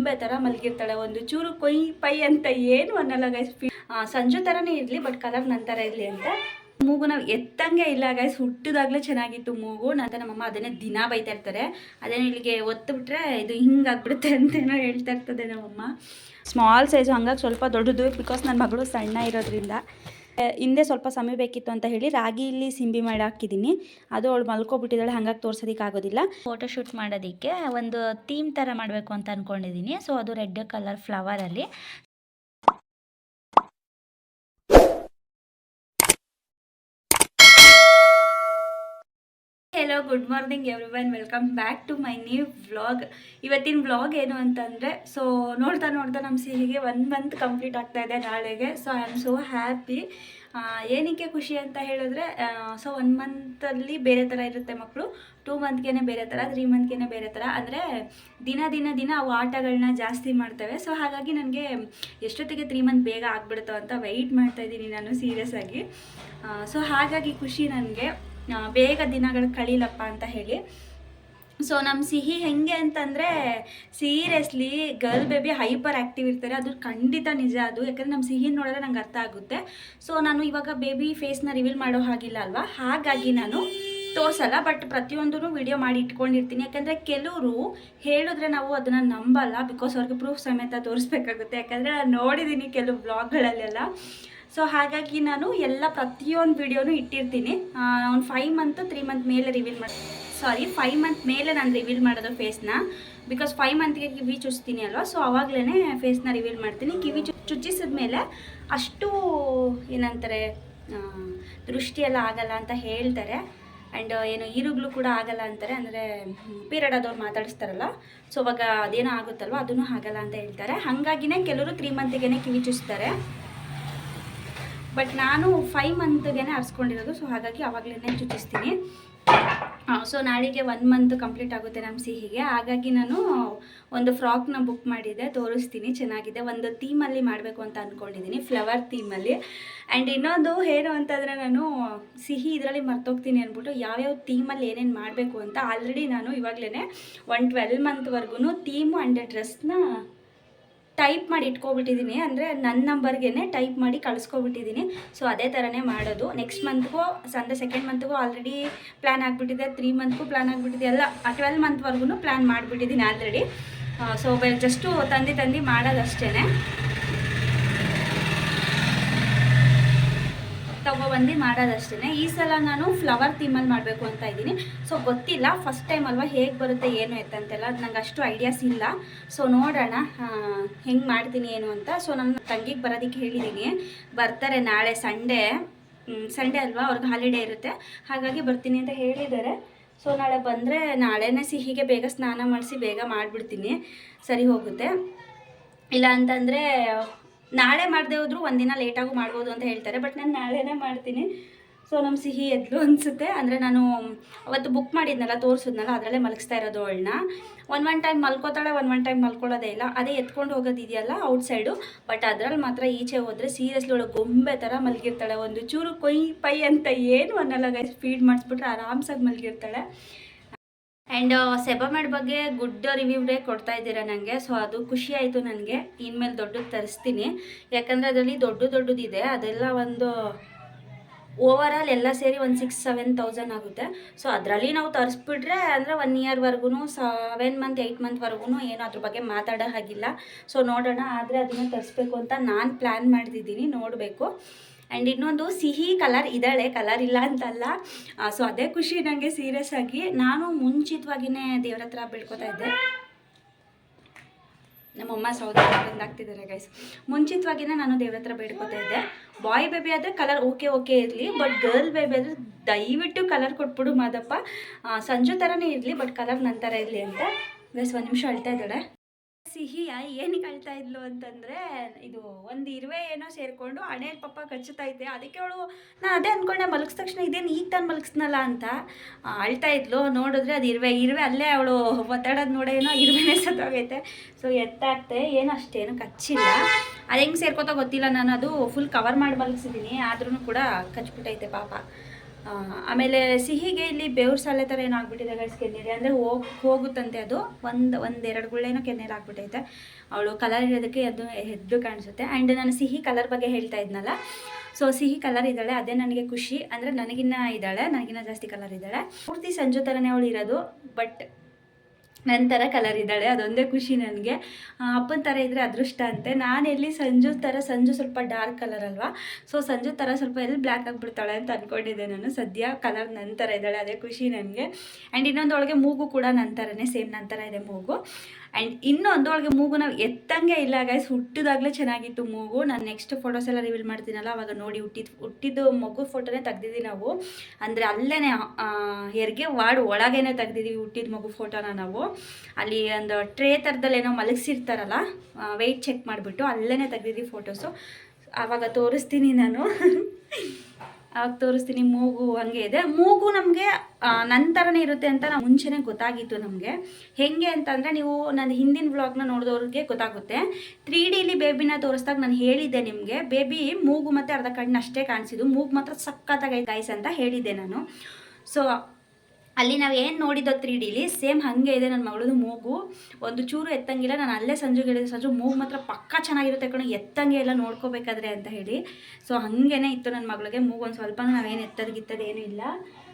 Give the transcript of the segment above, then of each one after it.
ಗೊಂಬೆ ಥರ ಮಲಗಿರ್ತಾಳೆ. ಒಂದು ಚೂರು ಕೊಯ್ ಪೈ ಅಂತ ಏನು ಅನ್ನಲ್ಲ ಗೈಸ್. ಸಂಜು ಥರನೇ ಇರಲಿ ಬಟ್ ಕಲರ್ ನನ್ನ ಥರ ಇರಲಿ ಅಂತ. ಮೂಗು ನಾವು ಎತ್ತಂಗೆ ಇಲ್ಲ ಗೈಸ್. ಹುಟ್ಟಿದಾಗಲೇ ಚೆನ್ನಾಗಿತ್ತು ಮೂಗು. ನಂತರ ನಮ್ಮಮ್ಮ ಅದನ್ನೇ ದಿನ ಬೈತಾ ಇರ್ತಾರೆ. ಅದೇನೋ ಇಲ್ಲಿಗೆ ಒತ್ತು ಬಿಟ್ರೆ ಇದು ಹಿಂಗಾಗ್ಬಿಡುತ್ತೆ ಅಂತೇನೋ ಹೇಳ್ತಾ ಇರ್ತದೆ ನಮ್ಮಮ್ಮ. ಸ್ಮಾಲ್ ಸೈಜು, ಹಂಗಾಗಿ ಸ್ವಲ್ಪ ದೊಡ್ಡದು. ಬಿಕಾಸ್ ನನ್ನ ಮಗಳು ಸಣ್ಣ ಇರೋದ್ರಿಂದ ಹಿಂದೆ ಸ್ವಲ್ಪ ಸಮಯ ಬೇಕಿತ್ತು ಅಂತ ಹೇಳಿ ರಾಗಿಲಿ ಸಿಂಬಿ ಮಾಡಿ ಹಾಕಿದ್ದೀನಿ. ಅದು ಅವಳು ಮಲ್ಕೊಬಿಟ್ಟಿದ್ದಾಳೆ, ಹಾಗಾಗಿ ತೋರ್ಸೋದಕ್ಕೆ ಆಗೋದಿಲ್ಲ. ಫೋಟೋ ಶೂಟ್ ಮಾಡೋದಕ್ಕೆ ಒಂದು ಥೀಮ್ ಥರ ಮಾಡಬೇಕು ಅಂತ ಅಂದ್ಕೊಂಡಿದ್ದೀನಿ. ಸೊ ಅದು ರೆಡ್ ಕಲರ್ ಫ್ಲವರಲ್ಲಿ. Hello, good morning everyone, welcome back to my new vlog. ಇವತ್ತಿನ ವ್ಲಾಗ್ ಏನು ಅಂತಂದರೆ, ಸೊ ನೋಡ್ತಾ ನಮ್ಮ ಸಿಹಿಗೆ 1 ಮಂತ್ ಕಂಪ್ಲೀಟ್ ಆಗ್ತಾ ಇದೆ ನಾಳೆಗೆ. So I am so happy. ಏನಕ್ಕೆ ಖುಷಿ ಅಂತ ಹೇಳಿದ್ರೆ, ಸೊ 1 ಮಂತಲ್ಲಿ ಬೇರೆ ಥರ ಇರುತ್ತೆ ಮಕ್ಕಳು, 2 ಮಂತ್ಗೆ ಬೇರೆ ಥರ, 3 ಮಂತ್ಗೆ ಬೇರೆ ಥರ. ಅಂದರೆ ದಿನ ಅವು ಆಟಗಳನ್ನ ಜಾಸ್ತಿ ಮಾಡ್ತವೆ. ಸೊ ಹಾಗಾಗಿ ನನಗೆ ಎಷ್ಟೊತ್ತಿಗೆ 3 ಮಂತ್ ಬೇಗ ಆಗ್ಬಿಡುತ್ತೋ ಅಂತ ವೆಯ್ಟ್ ಮಾಡ್ತಾಯಿದ್ದೀನಿ ನಾನು ಸೀರಿಯಸ್ ಆಗಿ. ಸೊ ಹಾಗಾಗಿ ಖುಷಿ ನನಗೆ, ಬೇಗ ದಿನಗಳು ಕಳೀಲಪ್ಪ ಅಂತ ಹೇಳಿ. ಸೊ ನಮ್ಮ ಸಿಹಿ ಹೆಂಗೆ ಅಂತಂದರೆ, seriously girl baby hyperactive ಇರ್ತಾರೆ. ಅದು ಖಂಡಿತ ನಿಜ ಅದು. ಯಾಕಂದರೆ ನಮ್ಮ ಸಿಹಿ ನೋಡಿದ್ರೆ ನಂಗೆ ಅರ್ಥ ಆಗುತ್ತೆ. ಸೊ ನಾನು ಇವಾಗ ಬೇಬಿ ಫೇಸ್ನ ರಿವೀಲ್ ಮಾಡೋ ಹಾಗಿಲ್ಲ ಅಲ್ವಾ, ಹಾಗಾಗಿ ನಾನು ತೋರಿಸಲ್ಲ. ಬಟ್ ಪ್ರತಿಯೊಂದೂ ವಿಡಿಯೋ ಮಾಡಿ ಇಟ್ಕೊಂಡಿರ್ತೀನಿ. ಯಾಕಂದರೆ ಕೆಲವರು ಹೇಳಿದ್ರೆ ನಾವು ಅದನ್ನು ನಂಬಲ್ಲ. ಬಿಕಾಸ್ ಅವ್ರಿಗೆ ಪ್ರೂಫ್ ಸಮೇತ ತೋರಿಸ್ಬೇಕಾಗುತ್ತೆ. ಯಾಕಂದರೆ ನಾನು ನೋಡಿದ್ದೀನಿ ಕೆಲವು ವ್ಲಾಗ್ಗಳಲ್ಲೆಲ್ಲ. ಸೊ ಹಾಗಾಗಿ ನಾನು ಪ್ರತಿಯೊಂದು ವಿಡಿಯೋನು ಇಟ್ಟಿರ್ತೀನಿ. ಒಂದು 5 ಮಂತ್ 3 ಮಂತ್ ಮೇಲೆ ರಿವೀಲ್ ಮಾಡಿ, 5 ಮಂತ್ ಮೇಲೆ ನಾನು ರಿವೀಲ್ ಮಾಡೋದು ಫೇಸ್ನ. ಬಿಕಾಸ್ 5 ಮಂತ್ಗೆ ಕಿವಿ ಚುಚ್ತೀನಿ ಅಲ್ವಾ, ಸೊ ಅವಾಗಲೇ ಫೇಸ್ನ ರಿವೀಲ್ ಮಾಡ್ತೀನಿ. ಕಿವಿ ಚುಚ್ಚಿಸಿದ ಮೇಲೆ ಅಷ್ಟು ಏನಂತಾರೆ, ದೃಷ್ಟಿಯೆಲ್ಲ ಆಗಲ್ಲ ಅಂತ ಹೇಳ್ತಾರೆ. ಆ್ಯಂಡ್ ಏನು ಈರುಗಳು ಕೂಡ ಆಗಲ್ಲ ಅಂತಾರೆ. ಅಂದರೆ ಪೀರಿಯಡ್ ಆದವ್ರು ಮಾತಾಡಿಸ್ತಾರಲ್ಲ, ಸೊ ಅವಾಗ ಅದೇನೋ ಆಗುತ್ತಲ್ವ, ಅದೂ ಆಗಲ್ಲ ಅಂತ ಹೇಳ್ತಾರೆ. ಹಾಗಾಗಿನೇ ಕೆಲವರು 3 ಮಂತ್ಗೆ ಕಿವಿ ಚುಚ್ತಾರೆ. ಬಟ್ ನಾನು 5 ಮಂತ್ಗೆ ಆರಿಸ್ಕೊಂಡಿರೋದು. ಸೊ ಹಾಗಾಗಿ ಆವಾಗಲೇ ಚುಚ್ಚಿಸ್ತೀನಿ. ಸೊ ನಾಳೆಗೆ 1 ಮಂತ್ ಕಂಪ್ಲೀಟ್ ಆಗುತ್ತೆ ನಮ್ಮ ಸಿಹಿಗೆ. ಹಾಗಾಗಿ ನಾನು ಒಂದು ಫ್ರಾಕ್ನ ಬುಕ್ ಮಾಡಿದ್ದೆ, ತೋರಿಸ್ತೀನಿ. ಚೆನ್ನಾಗಿದೆ. ಒಂದು ಥೀಮಲ್ಲಿ ಮಾಡಬೇಕು ಅಂತ ಅಂದ್ಕೊಂಡಿದ್ದೀನಿ, ಫ್ಲವರ್ ಥೀಮಲ್ಲಿ. ಆ್ಯಂಡ್ ಇನ್ನೊಂದು ಏನು ಅಂತಂದರೆ, ನಾನು ಸಿಹಿ ಇದರಲ್ಲಿ ಮರ್ತೋಗ್ತೀನಿ ಅಂದ್ಬಿಟ್ಟು ಯಾವ್ಯಾವ ಥೀಮಲ್ಲಿ ಏನೇನು ಮಾಡಬೇಕು ಅಂತ ಆಲ್ರೆಡಿ ನಾನು ಇವಾಗಲೇ 12 ಮಂತ್ವರೆಗೂ ಥೀಮು ಆ್ಯಂಡ್ ಡ್ರೆಸ್ನ ಟೈಪ್ ಮಾಡಿ ಇಟ್ಕೊಬಿಟ್ಟಿದ್ದೀನಿ. ಅಂದರೆ ನನ್ನ ನಂಬರ್ಗೆ ಟೈಪ್ ಮಾಡಿ ಕಳಿಸ್ಕೊಬಿಟ್ಟಿದ್ದೀನಿ. ಸೊ ಅದೇ ಥರನೇ ಮಾಡೋದು. ನೆಕ್ಸ್ಟ್ ಮಂತ್ಗೂ ಅಂದರೆ 2nd ಮಂತ್ಗೂ ಆಲ್ರೆಡಿ ಪ್ಲ್ಯಾನ್ ಆಗಿಬಿಟ್ಟಿದೆ, 3 ಮಂತ್ಗೂ ಪ್ಲ್ಯಾನ್ ಆಗಿಬಿಟ್ಟಿದೆ, ಎಲ್ಲ 12 ಮಂತ್ವರೆಗೂ ಪ್ಲ್ಯಾನ್ ಮಾಡಿಬಿಟ್ಟಿದ್ದೀನಿ ಆಲ್ರೆಡಿ. ಸೊ ಜಸ್ಟು ತಂದು ಮಾಡೋದಷ್ಟೇ, ತೊಗೊಬಂದು ಮಾಡೋದಷ್ಟೇ. ಈ ಸಲ ನಾನು ಫ್ಲವರ್ ಥೀಮಲ್ಲಿ ಮಾಡಬೇಕು ಅಂತ ಇದ್ದೀನಿ. ಸೊ ಗೊತ್ತಿಲ್ಲ, ಫಸ್ಟ್ ಟೈಮ್ ಅಲ್ವಾ, ಹೇಗೆ ಬರುತ್ತೆ ಏನು ಎತ್ತಂತೆಲ್ಲ ಅದು ನಂಗೆ ಅಷ್ಟು ಐಡಿಯಾಸ್ ಇಲ್ಲ. ಸೊ ನೋಡೋಣ ಹೆಂಗೆ ಮಾಡ್ತೀನಿ ಏನು ಅಂತ. ಸೊ ನನ್ನ ತಂಗಿಗೆ ಬರೋದಕ್ಕೆ ಹೇಳಿದ್ದೀನಿ, ಬರ್ತಾರೆ ನಾಳೆ ಸಂಡೇ ಅಲ್ವಾ, ಅವ್ರಿಗೆ ಹಾಲಿಡೇ ಇರುತ್ತೆ, ಹಾಗಾಗಿ ಬರ್ತೀನಿ ಅಂತ ಹೇಳಿದ್ದಾರೆ. ಸೊ ನಾಳೆ ಬಂದರೆ ನಾಳೆನೇ ಸಿಹಿಗೆ ಬೇಗ ಸ್ನಾನ ಮಾಡಿಸಿ ಬೇಗ ಮಾಡಿಬಿಡ್ತೀನಿ, ಸರಿ ಹೋಗುತ್ತೆ. ಇಲ್ಲ ಅಂತಂದರೆ ನಾಳೆ ಮಾಡದೆ ಹೋದರೂ ಒಂದಿನ ಲೇಟಾಗೂ ಮಾಡ್ಬೋದು ಅಂತ ಹೇಳ್ತಾರೆ. ಬಟ್ ನಾನು ನಾಳೆನೇ ಮಾಡ್ತೀನಿ. ಸೊ ನಮ್ಮ ಸಿಹಿ ಎದ್ಲು ಅನಿಸುತ್ತೆ. ಅಂದರೆ ನಾನು ಅವತ್ತು ಬುಕ್ ಮಾಡಿದ್ನಲ್ಲ, ತೋರಿಸಿದ್ನಲ್ಲ, ಅದರಲ್ಲೇ ಮಲಗಿಸ್ತಾ ಇರೋದು ಅವಳನ್ನ. ಒನ್ ಟೈಮ್ ಮಲ್ಕೋತಾಳೆ, ಒನ್ ಟೈಮ್ ಮಲ್ಕೊಳ್ಳೋದೇ ಇಲ್ಲ. ಅದೇ ಎತ್ಕೊಂಡು ಹೋಗೋದಿದೆಯಲ್ಲ ಔಟ್ಸೈಡು, ಬಟ್ ಅದರಲ್ಲಿ ಮಾತ್ರ ಈಚೆ ಹೋದರೆ ಸೀರಿಯಸ್ಲಿ ಅವಳು ಗೊಂಬೆ ಥರ ಮಲಗಿರ್ತಾಳೆ. ಒಂದು ಚೂರು ಕೊಯ್ ಪೈ ಅಂತ ಏನು ಅನ್ನಲ್ಲ ಗೈಸ್. ಫೀಡ್ ಮಾಡಿಸ್ಬಿಟ್ರೆ ಆರಾಮ್ಸಾಗಿ ಮಲಗಿರ್ತಾಳೆ. ಆ್ಯಂಡ್ ಸೆಬಮೆಡ್ ಬಗ್ಗೆ ಗುಡ್ ರಿವ್ಯೂವೇ ಕೊಡ್ತಾ ಇದ್ದೀರಾ ನನಗೆ. ಸೊ ಅದು ಖುಷಿ ಆಯಿತು ನನಗೆ. ಇನ್ಮೇಲೆ ದೊಡ್ಡದು ತರಿಸ್ತೀನಿ. ಯಾಕಂದರೆ ಅದರಲ್ಲಿ ದೊಡ್ಡದಿದೆ. ಅದೆಲ್ಲ ಒಂದು ಓವರಾಲ್ ಎಲ್ಲ ಸೇರಿ ಒಂದು 6-7 thousand ಆಗುತ್ತೆ. ಸೊ ಅದರಲ್ಲಿ ನಾವು ತರಿಸ್ಬಿಟ್ರೆ ಅಂದರೆ 1 yearವರೆಗೂ 7 ಮಂತ್ 8 ಮಂತ್ವರೆಗೂ ಏನು ಅದ್ರ ಬಗ್ಗೆ ಮಾತಾಡೋ ಹಾಗಿಲ್ಲ. ಸೊ ನೋಡೋಣ. ಆದರೆ ಅದನ್ನು ತರಿಸ್ಬೇಕು ಅಂತ ನಾನು ಪ್ಲ್ಯಾನ್ ಮಾಡ್ತಿದ್ದೀನಿ, ನೋಡಬೇಕು. ಆ್ಯಂಡ್ ಇನ್ನೊಂದು, ಸಿಹಿ ಕಲರ್ ಇದ್ದಾಳೆ, ಕಲರ್ ಇಲ್ಲ ಅಂತಲ್ಲ. ಸೊ ಅದೇ ಖುಷಿ ನನಗೆ ಸೀರಿಯಸ್ ಆಗಿ. ನಾನು ಮುಂಚಿತವಾಗಿಯೇ ದೇವ್ರ ಹತ್ರ ಬೇಡ್ಕೋತಾ ಇದ್ದೆ. ನಮ್ಮಮ್ಮ ಸೌದೆ ಆಗ್ತಿದ್ದಾರೆ ಗೈಸ್. ಮುಂಚಿತವಾಗಿಯೇ ನಾನು ದೇವ್ರ ಹತ್ರ ಬೇಡ್ಕೋತಾ ಇದ್ದೆ, ಬಾಯ್ ಬೇಬಿ ಆದರೆ ಕಲರ್ ಓಕೆ ಇರಲಿ, ಬಟ್ ಗರ್ಲ್ ಬೇಬಿ ಆದರೆ ದಯವಿಟ್ಟು ಕಲರ್ ಕೊಟ್ಬಿಡು ಮಾದಪ್ಪ, ಸಂಜು ಥರನೇ ಇರಲಿ, ಬಟ್ ಕಲರ್ ನನ್ನ ಥರ ಇರಲಿ ಅಂತ. ಗೈಸ್ 1 ನಿಮಿಷ ಅಳ್ತಾ ಇದ್ದಾಳೆ ಸಿಹಿಯ. ಏನಕ್ಕೆ ಅಳ್ತಾ ಇದ್ಲು ಅಂತಂದರೆ, ಇದು ಒಂದು ಇರುವೆ ಏನೋ ಸೇರಿಕೊಂಡು ಹಣೆಯಲ್ಲಿ ಪಪ್ಪ ಕಚ್ಚುತ್ತೈತೆ. ಅದಕ್ಕೆ ಅವಳು, ನಾನು ಅದೇ ಅಂದ್ಕೊಂಡೆ ಮಲಗಿದ ತಕ್ಷಣ ಇದೇನು ಈಗ ತಾನು ಮಲಗಿಸ್ನಲ್ಲ ಅಂತ ಅಳ್ತಾ ಇದ್ಲು. ನೋಡಿದ್ರೆ ಅದು ಇರುವೆ ಅಲ್ಲೇ ಅವಳು ಒತ್ತಾಡೋದು ನೋಡೇನೋ ಇರುವೆನೇ ಸತ್ತೋಗೈತೆ. ಸೊ ಎತ್ತಾಗ್ತೆ, ಏನು ಅಷ್ಟೇನು ಕಚ್ಚಿಲ್ಲ. ಅದು ಹೆಂಗೆ ಸೇರ್ಕೋತಾ ಗೊತ್ತಿಲ್ಲ. ನಾನು ಅದು ಫುಲ್ ಕವರ್ ಮಾಡಿ ಮಲಗಿಸಿದ್ದೀನಿ, ಆದ್ರೂ ಕೂಡ ಕಚ್ಬಿಟ್ಟೈತೆ ಪಾಪ. ಆಮೇಲೆ ಸಿಹಿಗೆ ಇಲ್ಲಿ ಬೇವ್ರ ಸಾಲೆ ಥರ ಏನೋ ಆಗ್ಬಿಟ್ಟಿದೆ ಗೈಸ್ ಕೆನ್ನೆಲಿ, ಅಂದರೆ ಹೋಗುತ್ತಂತೆ ಅದು ಒಂದೆರಡು ಗುಳ್ಳೇನೋ ಕೆನ್ನೆಲಿ ಆಗ್ಬಿಟ್ಟೈತೆ. ಅವಳು ಕಲರ್ ಇರೋದಕ್ಕೆ ಅದು ಎದ್ದು ಕಾಣಿಸುತ್ತೆ. ಆ್ಯಂಡ್ ನಾನು ಸಿಹಿ ಕಲರ್ ಬಗ್ಗೆ ಹೇಳ್ತಾ ಇದ್ನಲ್ಲ, ಸೊ ಸಿಹಿ ಕಲರ್ ಇದ್ದಾಳೆ, ಅದೇ ನನಗೆ ಖುಷಿ. ಅಂದರೆ ನನಗಿನ್ನ ಜಾಸ್ತಿ ಕಲರ್ ಇದ್ದಾಳೆ. ಪೂರ್ತಿ ಸಂಜು ಥರನೇ ಅವಳು ಇರೋದು, ಬಟ್ ನನ್ನ ಥರ ಕಲರ್ ಇದ್ದಾಳೆ, ಅದೊಂದೇ ಖುಷಿ ನನಗೆ. ಅಪ್ಪನ ಥರ ಇದ್ದರೆ ಅದೃಷ್ಟ ಅಂತೆ. ನಾನೆಲ್ಲಿ ಸಂಜು ಸ್ವಲ್ಪ ಡಾರ್ಕ್ ಕಲರ್ ಅಲ್ವಾ, ಸೊ ಸಂಜು ಥರ ಸ್ವಲ್ಪ ಎಲ್ಲಿ ಬ್ಲ್ಯಾಕ್ ಆಗಿಬಿಡ್ತಾಳೆ ಅಂತ ಅಂದ್ಕೊಂಡಿದ್ದೆ ನಾನು. ಸದ್ಯ ಕಲರ್ ನನ್ನ ಥರ ಇದ್ದಾಳೆ, ಅದೇ ಖುಷಿ ನನಗೆ. ಆ್ಯಂಡ್ ಇನ್ನೊಂದು ಒಳಗೆ ಮೂಗು ಕೂಡ ನನ್ನ ಥರನೇ, ಸೇಮ್ ನನ್ನ ಥರ ಇದೆ ಮೂಗು. ಆ್ಯಂಡ್ ಇನ್ನೊಂದು ಒಳಗೆ ಮೂಗು ನಾವು ಎತ್ತಂಗೆ ಇಲ್ಲ ಗೈಸ್, ಹುಟ್ಟಿದಾಗಲೇ ಚೆನ್ನಾಗಿತ್ತು ಮೂಗು. ನಾನು ನೆಕ್ಸ್ಟ್ ಫೋಟೋಸ್ ಎಲ್ಲ ರಿವೀಲ್ ಮಾಡ್ತೀನಲ್ಲ ಅವಾಗ ನೋಡಿ. ಹುಟ್ಟಿದ್ದು ಮಗು ಫೋಟೋನೇ ತೆಗ್ದಿದ್ದೀವಿ ನಾವು, ಅಂದರೆ ಅಲ್ಲೇ ಹೆರಿಗೆ ವಾರ್ಡ್ ಒಳಗೇನೆ ತೆಗ್ದಿದ್ದೀವಿ ಹುಟ್ಟಿದ ಮಗು ಫೋಟೋನ ನಾವು. ಅಲ್ಲಿ ಒಂದು ಟ್ರೇ ಥರದಲ್ಲಿ ಏನೋ ಮಲಗಿಸಿರ್ತಾರಲ್ಲ, ವೆಯ್ಟ್ ಚೆಕ್ ಮಾಡಿಬಿಟ್ಟು ಅಲ್ಲೇ ತೆಗ್ದಿದ್ದೀವಿ ಫೋಟೋಸು. ಆವಾಗ ತೋರಿಸ್ತೀನಿ ನಾನು ಆವಾಗ ತೋರಿಸ್ತೀನಿ. ಮೂಗು ಹಂಗೆ ಇದೆ. ಮೂಗು ನಮಗೆ ನನ್ನ ಥರನೇ ಇರುತ್ತೆ ಅಂತ ನಾವು ಮುಂಚೆನೇ ಗೊತ್ತಾಗಿತ್ತು ನಮಗೆ. ಹೇಗೆ ಅಂತಂದರೆ, ನೀವು ನನ್ನ ಹಿಂದಿನ ವ್ಲಾಗ್ನ ನೋಡಿದವ್ರಿಗೆ ಗೊತ್ತಾಗುತ್ತೆ. 3Dಲಿ ಬೇಬಿನ ತೋರಿಸ್ದಾಗ ನಾನು ಹೇಳಿದ್ದೆ ನಿಮಗೆ, ಬೇಬಿ ಮೂಗು ಮತ್ತು ಅರ್ಧ ಕಣ್ಣು ಅಷ್ಟೇ ಕಾಣಿಸಿದ್ದು, ಮೂಗು ಮಾತ್ರ ಸಖತ್ತಾಗೈತೆ ಗೈಸ್ ಅಂತ ಹೇಳಿದ್ದೆ ನಾನು. ಸೊ ಅಲ್ಲಿ ನಾವು ಏನು ನೋಡಿದ್ದೋ 3Dಲಿ ಸೇಮ್ ಹಾಗೆ ಇದೆ ನನ್ನ ಮಗಳದು ಮೂಗು. ಒಂದು ಚೂರು ಎತ್ತಂಗಿಲ್ಲ. ನಾನು ಅಲ್ಲೇ ಸಂಜುಗೆ ಹೇಳಿದೆ, ಸಂಜು ಮೂಗು ಮಾತ್ರ ಪಕ್ಕ ಚೆನ್ನಾಗಿರುತ್ತೆ ಕಣೋ, ಎತ್ತಂಗೆ ಎಲ್ಲ ನೋಡ್ಕೋಬೇಕಾದ್ರೆ ಅಂತ ಹೇಳಿ. ಸೊ ಹಾಗೇ ಇತ್ತು ನನ್ನ ಮಗಳಿಗೆ ಮೂಗು. ಒಂದು ಸ್ವಲ್ಪ ನಾವೇನು ಎತ್ತದಿಗಿತ್ತದೇನೂ ಇಲ್ಲ.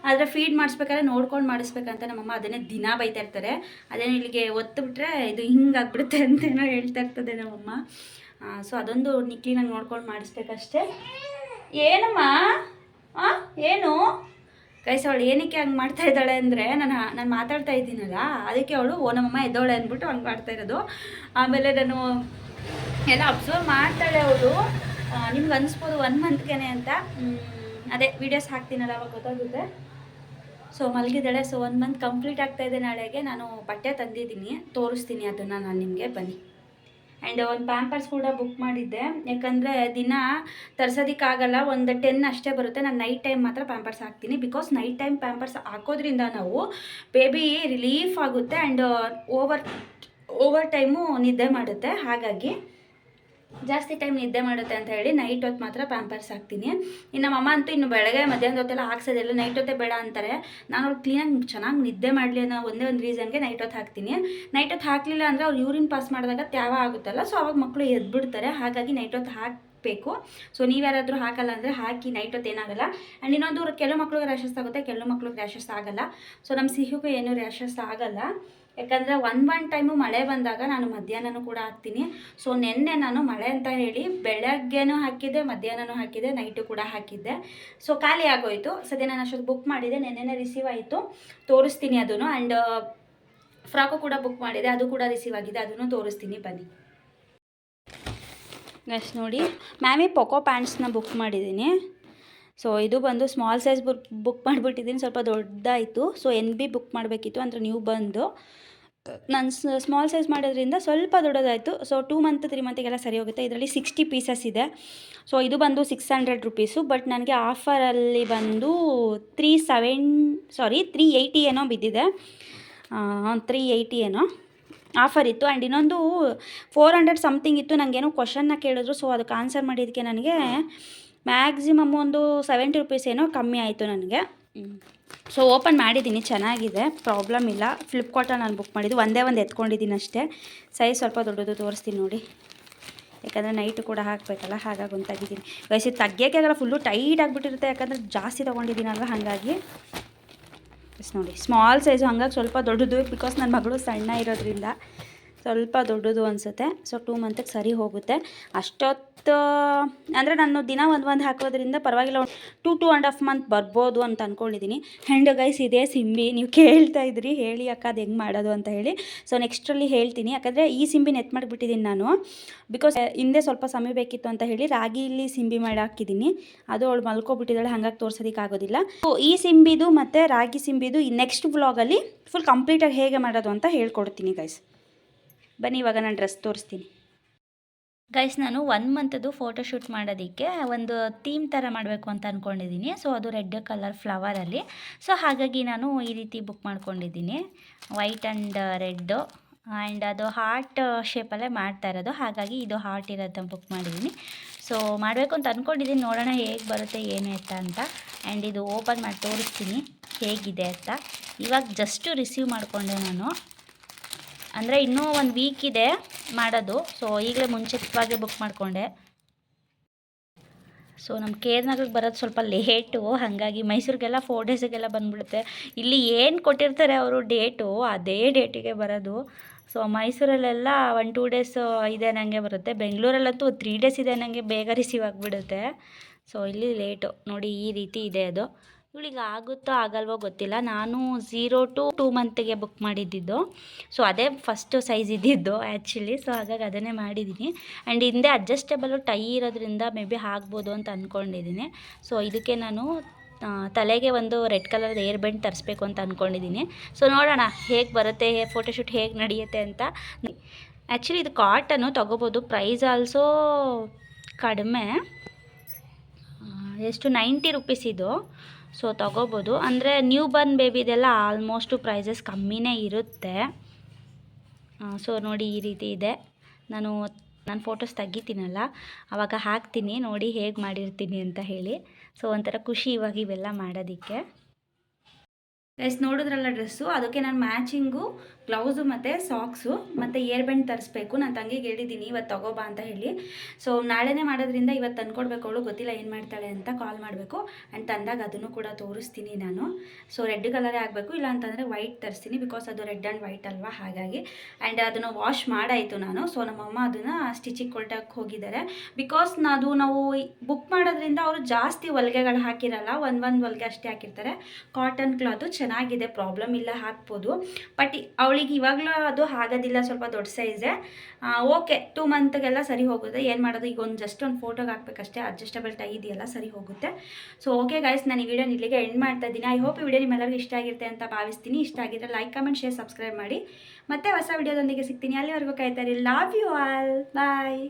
ಆದರೆ ಫೀಡ್ ಮಾಡಿಸ್ಬೇಕಾದ್ರೆ ನೋಡ್ಕೊಂಡು ಮಾಡಿಸ್ಬೇಕಂತ ನಮ್ಮಮ್ಮ ಅದನ್ನೇ ದಿನ ಬೈತಾ ಇರ್ತಾರೆ. ಅದೇನು ಇಲ್ಲಿಗೆ ಒತ್ತುಬಿಟ್ರೆ ಇದು ಹಿಂಗಾಗ್ಬಿಡುತ್ತೆ ಅಂತೇನೋ ಹೇಳ್ತಾ ಇರ್ತದೆ ನಮ್ಮಮ್ಮ. ಸೊ ಅದೊಂದು ನಿಕ್ಲಿನಾಗ ನೋಡ್ಕೊಂಡು ಮಾಡಿಸ್ಬೇಕಷ್ಟೇ. ಏನಮ್ಮ ಏನು ಗೈಸ್, ಅವಳು ಏನಕ್ಕೆ ಹಂಗೆ ಮಾಡ್ತಾ ಇದ್ದಾಳೆ ಅಂದರೆ, ನಾನು ಮಾತಾಡ್ತಾ ಇದ್ದೀನಲ್ಲ ಅದಕ್ಕೆ ಅವಳು ನಮ್ಮಮ್ಮ ಎದ್ದವಳೆ ಅಂದ್ಬಿಟ್ಟು ಹಂಗೆ ಮಾಡ್ತಾ ಇರೋದು. ಆಮೇಲೆ ನಾನು ಎಲ್ಲ ಅಬ್ಸರ್ವ್ ಮಾಡ್ತಾಳೆ ಅವಳು. ನಿಮ್ಗೆ ಅನಿಸ್ಬೋದು 1 ಮಂತ್ಗೆ ಅಂತ, ಅದೇ ವೀಡಿಯೋಸ್ ಹಾಕ್ತೀನಲ್ಲ ಅವಾಗ ಗೊತ್ತಾಗುತ್ತೆ. ಸೊ ಮಲಗಿದ್ದಾಳೆ. ಸೊ 1 ಮಂತ್ ಕಂಪ್ಲೀಟ್ ಆಗ್ತಾಯಿದೆ ನಾಳೆಗೆ. ನಾನು ಬಟ್ಟೆ ತಂದಿದ್ದೀನಿ, ತೋರಿಸ್ತೀನಿ ಅದನ್ನು ನಾನು ನಿಮಗೆ, ಬನ್ನಿ. ಆ್ಯಂಡ್ ಒಂದು ಪ್ಯಾಂಪರ್ಸ್ ಕೂಡ ಬುಕ್ ಮಾಡಿದ್ದೆ, ಯಾಕಂದರೆ ದಿನ ತರ್ಸೋದಕ್ಕಾಗಲ್ಲ, ಒಂದು 10 ಅಷ್ಟೇ ಬರುತ್ತೆ. ನಾನು ನೈಟ್ ಟೈಮ್ ಮಾತ್ರ ಪ್ಯಾಂಪರ್ಸ್ ಹಾಕ್ತೀನಿ. ಬಿಕಾಸ್ ನೈಟ್ ಟೈಮ್ ಪ್ಯಾಂಪರ್ಸ್ ಹಾಕೋದ್ರಿಂದ ನಾವು ಬೇಬಿ ರಿಲೀಫ್ ಆಗುತ್ತೆ ಆ್ಯಂಡ್ ಓವರ್ ಟೈಮು ನಿದ್ದೆ ಮಾಡುತ್ತೆ. ಹಾಗಾಗಿ ಜಾಸ್ತಿ ಟೈಮ್ ನಿದ್ದೆ ಮಾಡುತ್ತೆ ಅಂತ ಹೇಳಿ ನೈಟ್ ಹೊತ್ತು ಮಾತ್ರ ಪ್ಯಾಂಪರ್ಸ್ ಹಾಕ್ತೀನಿ. ಇನ್ನು ನಮ್ಮ ಅಮ್ಮ ಅಂತೂ ಇನ್ನು ಬೆಳಗ್ಗೆ ಮಧ್ಯಾಹ್ನದ ಹೊತ್ತೆಲ್ಲ ಹಾಕ್ಸೋದಿಲ್ಲ, ನೈಟ್ ಹೊತ್ತೇ ಬೇಡ ಅಂತಾರೆ. ನಾನು ಅವ್ರು ಕ್ಲೀನಾಗಿ ಚೆನ್ನಾಗಿ ನಿದ್ದೆ ಮಾಡಲಿ ಅನ್ನೋ ಒಂದೇ ಒಂದು ರೀಸನ್ಗೆ ನೈಟ್ ಹೊತ್ತು ಹಾಕ್ತೀನಿ. ನೈಟ್ ಹೊತ್ತು ಹಾಕಲಿಲ್ಲ ಅಂದರೆ ಅವ್ರು ಯೂರಿನ್ ಪಾಸ್ ಮಾಡಿದಾಗ ತ್ಯಾವ ಆಗುತ್ತಲ್ಲ, ಸೊ ಅವಾಗ ಮಕ್ಕಳು ಎದ್ಬಿಡ್ತಾರೆ. ಹಾಗಾಗಿ ನೈಟ್ ಹೊತ್ತು ಹಾಕಬೇಕು. ಸೊ ನೀವ್ಯಾರಾದರೂ ಹಾಕಲ್ಲ ಅಂದರೆ ಹಾಕಿ, ನೈಟ್ ಹೊತ್ತು ಏನಾಗಲ್ಲ. ಆ್ಯಂಡ್ ಇನ್ನೊಂದು, ಕೆಲವು ಮಕ್ಳಿಗೆ ರ್ಯಾಷಸ್ ಆಗುತ್ತೆ, ಕೆಲವು ಮಕ್ಳಿಗೆ ರ್ಯಾಷಸ್ ಆಗಲ್ಲ. ಸೊ ನಮ್ಮ ಸಿಹಿಗೂ ಏನೂ ರ್ಯಾಷಸ್ ಆಗಲ್ಲ, ಯಾಕಂದರೆ ಒಂದು ಟೈಮು ಮಳೆ ಬಂದಾಗ ನಾನು ಮಧ್ಯಾಹ್ನನೂ ಕೂಡ ಹಾಕ್ತೀನಿ. ಸೊ ನೆನ್ನೆ ನಾನು ಮಳೆ ಅಂತ ಹೇಳಿ ಬೆಳಗ್ಗೆನೂ ಹಾಕಿದ್ದೆ, ಮಧ್ಯಾಹ್ನನೂ ಹಾಕಿದ್ದೆ, ನೈಟು ಕೂಡ ಹಾಕಿದ್ದೆ. ಸೊ ಖಾಲಿ ಆಗೋಯಿತು. ಸದ್ಯ ನಾನು ಅಷ್ಟೊತ್ತು ಬುಕ್ ಮಾಡಿದ್ದೆ, ನೆನ್ನೆನೇ ರಿಸೀವ್ ಆಯಿತು, ತೋರಿಸ್ತೀನಿ ಅದನ್ನು. ಆ್ಯಂಡ್ ಫ್ರಾಕು ಕೂಡ ಬುಕ್ ಮಾಡಿದೆ, ಅದು ಕೂಡ ರಿಸೀವ್ ಆಗಿದೆ, ಅದನ್ನು ತೋರಿಸ್ತೀನಿ, ಬನ್ನಿ. ನೆಕ್ಸ್ಟ್ ನೋಡಿ, ಮ್ಯಾಮಿ ಪೊಕೋ ಪ್ಯಾಂಟ್ಸ್ನ ಬುಕ್ ಮಾಡಿದ್ದೀನಿ. ಸೊ ಇದು ಬಂದು ಸ್ಮಾಲ್ ಸೈಜ್ ಬುಕ್ ಮಾಡಿಬಿಟ್ಟಿದ್ದೀನಿ, ಸ್ವಲ್ಪ ದೊಡ್ಡದಾಯಿತು. ಸೊ NB ಬುಕ್ ಮಾಡಬೇಕಿತ್ತು, ಅಂದರೆ ನೀವು ಬಂದು ನಾನು ಸ್ಮಾಲ್ ಸೈಜ್ ಮಾಡೋದ್ರಿಂದ ಸ್ವಲ್ಪ ದೊಡ್ಡದಾಯಿತು. ಸೊ 2 ಮಂತ್ 3 ಮಂತಿಗೆಲ್ಲ ಸರಿ ಹೋಗುತ್ತೆ. ಇದರಲ್ಲಿ 60 ಪೀಸಸ್ ಇದೆ. ಸೊ ಇದು ಬಂದು 600 ರುಪೀಸು, ಬಟ್ ನನಗೆ ಆಫರಲ್ಲಿ ಬಂದು 380 ಏನೋ ಬಿದ್ದಿದೆ, 380 ಏನೋ ಆಫರ್ ಇತ್ತು. ಆ್ಯಂಡ್ ಇನ್ನೊಂದು 400 ಸಮಥಿಂಗ್ ಇತ್ತು. ನನಗೇನೋ ಕ್ವಶನ್ನ ಕೇಳಿದ್ರು, ಸೊ ಅದಕ್ಕೆ ಆನ್ಸರ್ ಮಾಡಿದ್ದಕ್ಕೆ ನನಗೆ ಮ್ಯಾಕ್ಸಿಮಮ್ ಒಂದು 70 ರುಪೀಸ್ ಏನೋ ಕಮ್ಮಿ ಆಯಿತು ನನಗೆ. ಸೊ ಓಪನ್ ಮಾಡಿದ್ದೀನಿ, ಚೆನ್ನಾಗಿದೆ, ಪ್ರಾಬ್ಲಮ್ ಇಲ್ಲ. ಫ್ಲಿಪ್ಕಾರ್ಟಲ್ಲಿ ನಾನು ಬುಕ್ ಮಾಡಿದ್ದು, ಒಂದೇ ಒಂದು ಎತ್ಕೊಂಡಿದ್ದೀನಿ ಅಷ್ಟೇ. ಸೈಜ್ ಸ್ವಲ್ಪ ದೊಡ್ಡದು ತೋರಿಸ್ತೀನಿ ನೋಡಿ, ಯಾಕಂದರೆ ನೈಟು ಕೂಡ ಹಾಕಬೇಕಲ್ಲ, ಹಾಗಾಗಿ ಒಂದು ತೆಗಿದ್ದೀನಿ. ವಯಸ್ಸು ತೆಗಿಯೋಕ್ಕೆ ಆಗಲ್ಲ, ಫುಲ್ಲು ಟೈಟ್ ಆಗಿಬಿಟ್ಟಿರುತ್ತೆ, ಯಾಕಂದರೆ ಜಾಸ್ತಿ ತೊಗೊಂಡಿದ್ದೀನಲ್ವ, ಹಾಗಾಗಿ ನೋಡಿ ಸ್ಮಾಲ್ ಸೈಜು. ಹಾಗಾಗಿ ಸ್ವಲ್ಪ ದೊಡ್ಡದು, ಬಿಕಾಸ್ ನನ್ನ ಮಗಳು ಸಣ್ಣ ಇರೋದ್ರಿಂದ ಸ್ವಲ್ಪ ದೊಡ್ಡದು ಅನಿಸುತ್ತೆ. ಸೊ 2 ಮಂತಿಗೆ ಸರಿ ಹೋಗುತ್ತೆ. ಅಷ್ಟೊತ್ತು ಅಂದರೆ ನಾನು ದಿನ ಒಂದು ಹಾಕೋದ್ರಿಂದ ಪರವಾಗಿಲ್ಲ, 2.5 ಮಂತ್ ಬರ್ಬೋದು ಅಂತ ಅಂದ್ಕೊಂಡಿದ್ದೀನಿ. ಆ್ಯಂಡ್ ಗೈಸ್, ಇದೇ ಸಿಂಬಿ ನೀವು ಕೇಳ್ತಾ ಇದ್ರಿ, ಹೇಳಿ ಅಕ್ಕ ಅದು ಹೆಂಗೆ ಮಾಡೋದು ಅಂತ ಹೇಳಿ. ಸೊ ನೆಕ್ಸ್ಟ್ರಲ್ಲಿ ಹೇಳ್ತೀನಿ, ಯಾಕಂದರೆ ಈ ಸಿಂಬಿನ ಎತ್ತು ಮಾಡಿಬಿಟ್ಟಿದ್ದೀನಿ ನಾನು, ಬಿಕಾಸ್ ಹಿಂದೆ ಸ್ವಲ್ಪ ಸಮಯ ಬೇಕಿತ್ತು ಅಂತ ಹೇಳಿ ರಾಗಿಲಿ ಸಿಂಬಿ ಮಾಡಿ ಹಾಕಿದ್ದೀನಿ. ಅದು ಅವಳು ಮಲ್ಕೊಬಿಟ್ಟಿದ್ದಾಳೆ, ಹಾಗಾಗಿ ತೋರ್ಸೋದಕ್ಕಾಗೋದಿಲ್ಲ. ಸೊ ಈ ಸಿಂಬಿದು ಮತ್ತು ರಾಗಿ ಸಿಂಬಿದು ಈ ನೆಕ್ಸ್ಟ್ ವ್ಲಾಗಲ್ಲಿ ಫುಲ್ ಕಂಪ್ಲೀಟಾಗಿ ಹೇಗೆ ಮಾಡೋದು ಅಂತ ಹೇಳ್ಕೊಡ್ತೀನಿ ಗೈಸ್. ಬನ್ನಿ ಇವಾಗ ನಾನು ಡ್ರೆಸ್ ತೋರಿಸ್ತೀನಿ ಗೈಸ್. ನಾನು 1 ಮಂತದ್ದು ಫೋಟೋಶೂಟ್ ಮಾಡೋದಕ್ಕೆ ಒಂದು ಥೀಮ್ ಥರ ಮಾಡಬೇಕು ಅಂತ ಅಂದ್ಕೊಂಡಿದ್ದೀನಿ. ಸೊ ಅದು ರೆಡ್ ಕಲರ್ ಫ್ಲವರಲ್ಲಿ. ಸೊ ಹಾಗಾಗಿ ನಾನು ಈ ರೀತಿ ಬುಕ್ ಮಾಡ್ಕೊಂಡಿದ್ದೀನಿ, ವೈಟ್ ಆ್ಯಂಡ್ ರೆಡ್ಡು. ಆ್ಯಂಡ್ ಅದು ಹಾರ್ಟ್ ಶೇಪಲ್ಲೇ ಮಾಡ್ತಾ ಇರೋದು, ಹಾಗಾಗಿ ಇದು ಹಾರ್ಟ್ ಇರೋದನ್ನ ಬುಕ್ ಮಾಡಿದ್ದೀನಿ. ಸೊ ಮಾಡಬೇಕು ಅಂತ ಅಂದ್ಕೊಂಡಿದ್ದೀನಿ, ನೋಡೋಣ ಹೇಗೆ ಬರುತ್ತೆ ಏನು ಎತ್ತ ಅಂತ. ಆ್ಯಂಡ್ ಇದು ಓಪನ್ ಮಾಡಿ ತೋರಿಸ್ತೀನಿ ಹೇಗಿದೆ ಅಂತ. ಇವಾಗ ಜಸ್ಟು ರಿಸೀವ್ ಮಾಡಿಕೊಂಡೆ ನಾನು, ಅಂದರೆ ಇನ್ನೂ 1 ವೀಕ್ ಇದೆ ಮಾಡೋದು. ಸೊ ಈಗಲೇ ಮುಂಚಿತವಾಗಿ ಬುಕ್ ಮಾಡಿಕೊಂಡೆ. ಸೊ ನಮ್ಮ ಕೇರ್ನಗರಿಗೆ ಬರೋದು ಸ್ವಲ್ಪ ಲೇಟು, ಹಾಗಾಗಿ ಮೈಸೂರಿಗೆಲ್ಲ 4 ಡೇಸಿಗೆಲ್ಲ ಬಂದುಬಿಡುತ್ತೆ. ಇಲ್ಲಿ ಏನು ಕೊಟ್ಟಿರ್ತಾರೆ ಅವರು ಡೇಟು, ಅದೇ ಡೇಟಿಗೆ ಬರೋದು. ಸೊ ಮೈಸೂರಲ್ಲೆಲ್ಲ 1-2 ಡೇಸ್ ಇದೆ ನನಗೆ ಬರುತ್ತೆ. ಬೆಂಗಳೂರಲ್ಲಂತೂ 3 ಡೇಸ್ ಇದೆ ನನಗೆ, ಬೇಗ ರಿಸೀವ್ ಆಗಿಬಿಡುತ್ತೆ. ಸೊ ಇಲ್ಲಿ ಲೇಟು ನೋಡಿ, ಈ ರೀತಿ ಇದೆ ಅದು. ಇವಳಿಗೆ ಆಗುತ್ತೋ ಆಗಲ್ವೋ ಗೊತ್ತಿಲ್ಲ. ನಾನು 0 to 2 ಮಂತಿಗೆ ಬುಕ್ ಮಾಡಿದ್ದಿದ್ದು. ಸೊ ಅದೇ ಫಸ್ಟು ಸೈಜ್ ಇದ್ದಿದ್ದು ಆ್ಯಕ್ಚುಲಿ. ಸೊ ಹಾಗಾಗಿ ಅದನ್ನೇ ಮಾಡಿದ್ದೀನಿ. ಆ್ಯಂಡ್ ಹಿಂದೆ ಅಡ್ಜಸ್ಟೇಬಲು ಟೈ ಇರೋದ್ರಿಂದ ಮೇ ಬಿ ಆಗ್ಬೋದು ಅಂತ ಅಂದ್ಕೊಂಡಿದ್ದೀನಿ. ಸೊ ಇದಕ್ಕೆ ನಾನು ತಲೆಗೆ ಒಂದು ರೆಡ್ ಕಲರ್ದು ಏರ್ ಬೆಂಡ್ ತರಿಸ್ಬೇಕು ಅಂತ ಅಂದ್ಕೊಂಡಿದ್ದೀನಿ. ಸೊ ನೋಡೋಣ ಹೇಗೆ ಬರುತ್ತೆ, ಫೋಟೋಶೂಟ್ ಹೇಗೆ ನಡೆಯುತ್ತೆ ಅಂತ. ಆ್ಯಕ್ಚುಲಿ ಇದು ಕಾಟನ್ನು ತೊಗೋಬೋದು. ಪ್ರೈಸ್ ಆಲ್ಸೋ ಕಡಿಮೆ, ಎಷ್ಟು 90 ರುಪೀಸ್ ಇದು. ಸೊ ತೊಗೋಬೋದು. ಅಂದರೆ ನ್ಯೂ ಬರ್ನ್ ಬೇಬಿದೆಲ್ಲ ಆಲ್ಮೋಸ್ಟು ಪ್ರೈಸಸ್ ಕಮ್ಮಿನೇ ಇರುತ್ತೆ. ಸೊ ನೋಡಿ ಈ ರೀತಿ ಇದೆ. ನಾನು ಫೋಟೋಸ್ ತೆಗಿತೀನಲ್ಲ ಆವಾಗ ಹಾಕ್ತೀನಿ, ನೋಡಿ ಹೇಗೆ ಮಾಡಿರ್ತೀನಿ ಅಂತ ಹೇಳಿ. ಸೊ ಒಂಥರ ಖುಷಿ ಇವಾಗ ಇವೆಲ್ಲ ಮಾಡೋದಕ್ಕೆ. ಗೈಸ್ ನೋಡಿದ್ರಲ್ಲ ಡ್ರೆಸ್ಸು, ಅದಕ್ಕೆ ನಾನು ಮ್ಯಾಚಿಂಗು ಗ್ಲೌಸು ಮತ್ತು ಸಾಕ್ಸು ಮತ್ತು ಏರ್ ಬೆಂಡ್ ತರಿಸ್ಬೇಕು. ನಾನು ತಂಗಿಗೆ ಹೇಳಿದ್ದೀನಿ ಇವತ್ತು ತಗೋಬಾ ಅಂತ ಹೇಳಿ. ಸೊ ನಾಳೆನೇ ಮಾಡೋದ್ರಿಂದ ಇವತ್ತು ತಂದ್ಕೊಡ್ಬೇಕು. ಅವಳು ಗೊತ್ತಿಲ್ಲ ಏನು ಮಾಡ್ತಾಳೆ ಅಂತ, ಕಾಲ್ ಮಾಡಬೇಕು. ಆ್ಯಂಡ್ ತಂದಾಗ ಅದನ್ನು ಕೂಡ ತೋರಿಸ್ತೀನಿ ನಾನು. ಸೊ ರೆಡ್ ಕಲರೇ ಆಗಬೇಕು, ಇಲ್ಲ ಅಂತಂದರೆ ವೈಟ್ ತರಿಸ್ತೀನಿ, ಬಿಕಾಸ್ ಅದು ರೆಡ್ ಆ್ಯಂಡ್ ವೈಟ್ ಅಲ್ವಾ, ಹಾಗಾಗಿ. ಆ್ಯಂಡ್ ಅದನ್ನು ವಾಶ್ ಮಾಡಾಯಿತು ನಾನು. ಸೊ ನಮ್ಮಮ್ಮ ಅದನ್ನು ಸ್ಟಿಚಿಗೆ ಕೊಟ್ಟಕ್ಕೆ ಹೋಗಿದ್ದಾರೆ. ಬಿಕಾಸ್ ನಾವು ಬುಕ್ ಮಾಡೋದ್ರಿಂದ ಅವರು ಜಾಸ್ತಿ ಹೊಲಿಗೆಗಳು ಹಾಕಿರಲ್ಲ, ಒಂದು ಹೊಲಿಗೆ ಅಷ್ಟೇ ಹಾಕಿರ್ತಾರೆ. ಕಾಟನ್ ಕ್ಲಾತು ಚೆನ್ನಾಗಿದೆ, ಪ್ರಾಬ್ಲಮ್ ಇಲ್ಲ, ಹಾಕ್ಬೋದು. ಬಟ್ ಅವಳಿಗೆ ಇವಾಗಲೂ ಅದು ಆಗೋದಿಲ್ಲ, ಸ್ವಲ್ಪ ದೊಡ್ಡ ಸೈಜೇ. ಓಕೆ 2 ಮಂತ್ಗೆಲ್ಲ ಸರಿ ಹೋಗುತ್ತೆ. ಏನು ಮಾಡೋದು, ಈಗ ಜಸ್ಟ್ ಒಂದು ಫೋಟೋಗೆ ಹಾಕಬೇಕಷ್ಟೇ. ಅಡ್ಜಸ್ಟಬಲ್ ಟೈ ಇದೆಯಲ್ಲ, ಸರಿ ಹೋಗುತ್ತೆ. ಸೊ ಓಕೆ ಗೈಸ್, ನಾನು ಈ ವಿಡಿಯೋ ಇಲ್ಲಿಗೆ ಎಂಡ್ ಮಾಡ್ತಾ ಇದ್ದೀನಿ. ಐ ಹೋಪ್ ಈ ವಿಡಿಯೋ ನಿಮ್ಮೆಲ್ಲರಿಗೂ ಇಷ್ಟ ಆಗಿರುತ್ತೆ ಅಂತ ಭಾವಿಸ್ತೀನಿ. ಇಷ್ಟ ಆಗಿದ್ರೆ ಲೈಕ್, ಕಮೆಂಟ್, ಶೇರ್, ಸಬ್ಸ್ಕ್ರೈಬ್ ಮಾಡಿ. ಮತ್ತೆ ಹೊಸ ವಿಡಿಯೋದೊಂದಿಗೆ ಸಿಗ್ತೀನಿ. ಅಲ್ಲಿವರೆಗೂ ಕಾಯ್ತಾರೆ. Love you all, bye.